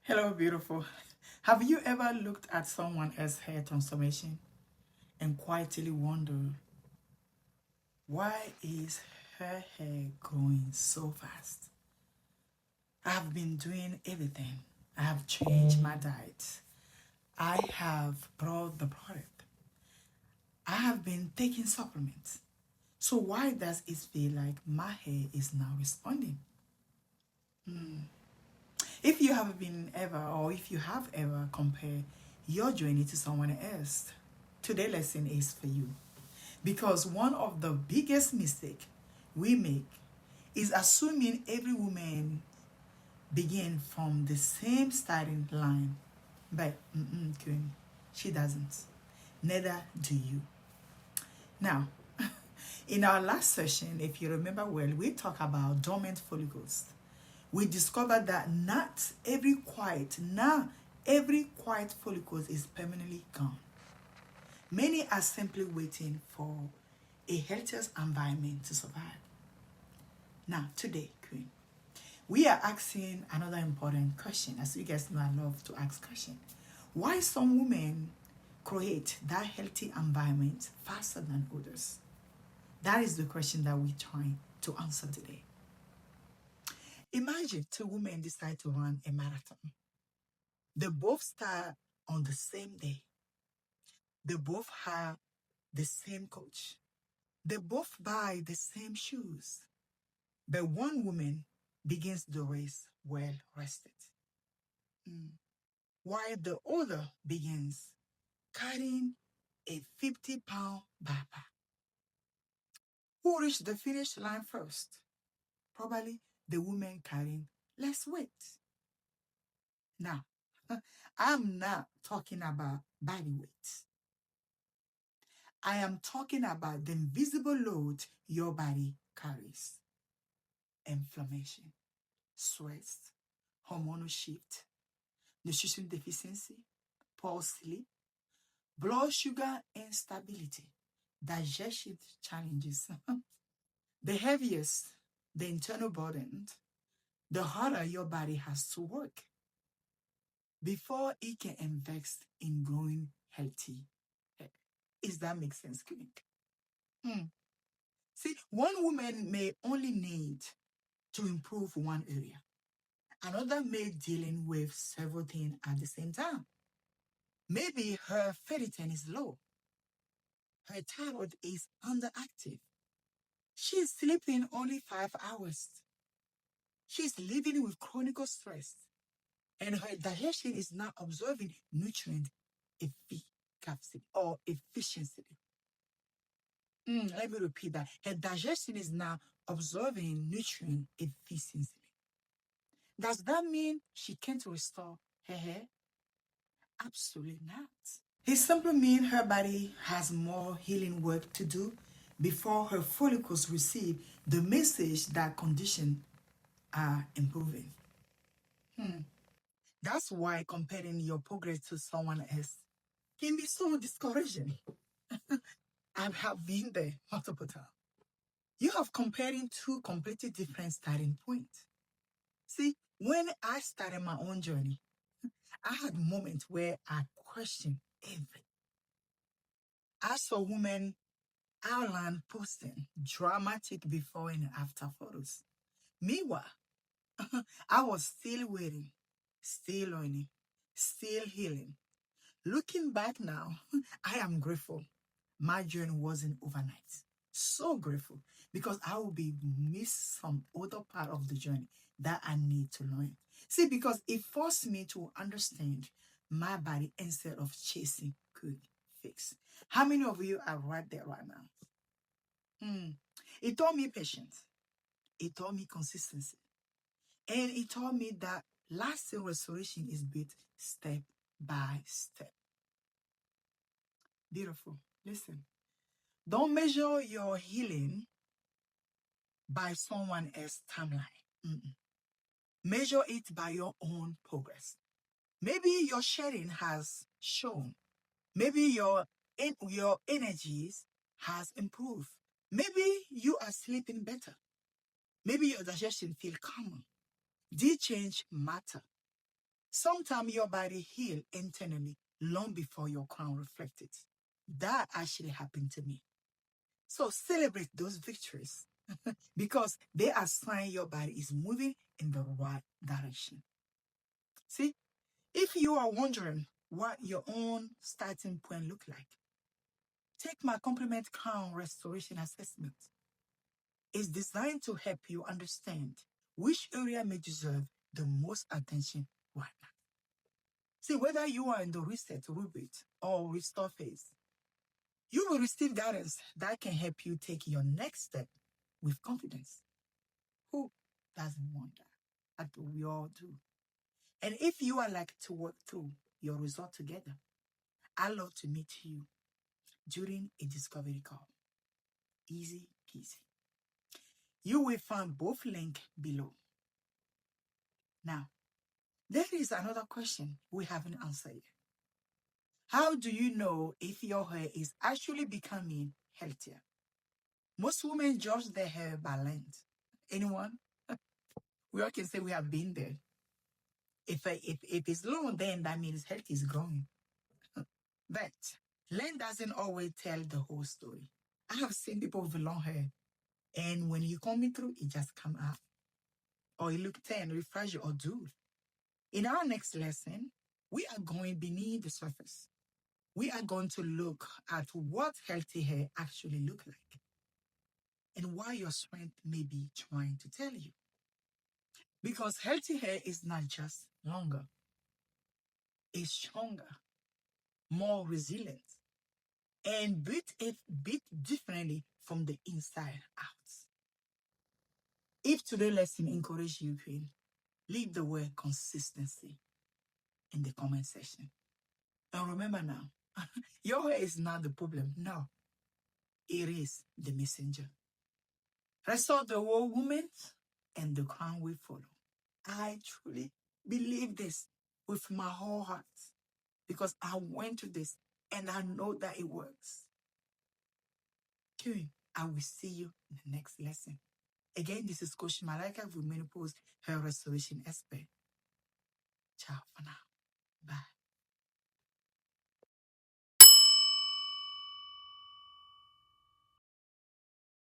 Hello, beautiful. Have you ever looked at someone else's hair transformation and quietly wondered why is her hair growing so fast? I've been doing everything. I have changed my diet. I have brought the product. I have been taking supplements. So why does it feel like my hair is now responding? If you have been ever, or if you have ever compared your journey to someone else, today's lesson is for you. Because one of the biggest mistakes we make is assuming every woman begins from the same starting line. But, Queen, she doesn't. Neither do you. Now, in our last session, if you remember well, we talked about dormant follicles. We discovered that not every quiet follicle is permanently gone. Many are simply waiting for a healthier environment to survive. Now, today, Queen, we are asking another important question. As you guys know, I love to ask questions. Why some women create that healthy environment faster than others? That is the question that we're trying to answer today. Imagine two women decide to run a marathon. They both start on the same day. They both have the same coach. They both buy the same shoes. But one woman begins the race well rested, while the other begins carrying a 50-pound backpack. Who reached the finish line first? Probably the woman carrying less weight. Now, I'm not talking about body weight. I am talking about the invisible load your body carries. Inflammation, stress, hormonal shift, nutrition deficiency, poor sleep, blood sugar instability, digestion challenges. The heaviest the internal burden, the harder your body has to work before it can invest in growing healthy hair. Does that make sense, Clinic? See, one woman may only need to improve one area. Another may dealing with several things at the same time. Maybe her ferritin is low. Her thyroid is underactive. She's sleeping only 5 hours. She's living with chronic stress. And her digestion is not absorbing nutrient efficacy or efficiency. Let me repeat that. Her digestion is not absorbing nutrient efficiency. Does that mean she can't restore her hair? Absolutely not. It simply means her body has more healing work to do before her follicles receive the message that conditions are improving. That's why comparing your progress to someone else can be so discouraging. I have been there multiple times. You have comparing two completely different starting points. See, when I started my own journey, I had moments where I questioned everything. I saw women outline posting dramatic before and after photos. Meanwhile, I was still waiting, still learning, still healing. Looking back now, I am grateful. My journey wasn't overnight. So grateful because I will be miss some other part of the journey that I need to learn. See, because it forced me to understand my body instead of chasing quick fix. How many of you are right there right now? It taught me patience. It taught me consistency. And it taught me that lasting restoration is built step by step. Beautiful. Listen. Don't measure your healing by someone else's timeline. Measure it by your own progress. Maybe your shedding has shown. Maybe your energies has improved. Maybe you are sleeping better. Maybe your digestion feel calmer. Did change matter? Sometimes your body heals internally long before your crown reflects it. That actually happened to me. So celebrate those victories because they are signs your body is moving in the right direction. See, if you are wondering what your own starting point look like, take my complement crown restoration assessment. It's designed to help you understand which area may deserve the most attention right now. See, whether you are in the reset, reboot, or restore phase, you will receive guidance that can help you take your next step with confidence. Who doesn't want that? But we all do. And if you are like to work through your result together, I'd love to meet you during a discovery call. Easy peasy. You will find both links below. Now, there is another question we haven't answered yet. How do you know if your hair is actually becoming healthier? Most women judge their hair by length. Anyone? We all can say we have been there. If it's long, then that means health is growing. But length doesn't always tell the whole story. I have seen people with long hair, and when you comb it through, it just come out. Or it look tan, refresh, or dull. In our next lesson, we are going beneath the surface. We are going to look at what healthy hair actually look like and why your strength may be trying to tell you. Because healthy hair is not just longer, it's stronger, more resilient, and built differently from the inside out. If today's lesson encouraged you, leave the word consistency in the comment section. And remember now, your hair is not the problem. No, it is the messenger. Restore the whole woman and the crown will follow. I truly believe this with my whole heart because I went through this and I know that it works. Okay, I will see you in the next lesson. Again, this is Coach Malaika with Menopause Hair Restoration Expert. Ciao for now. Bye.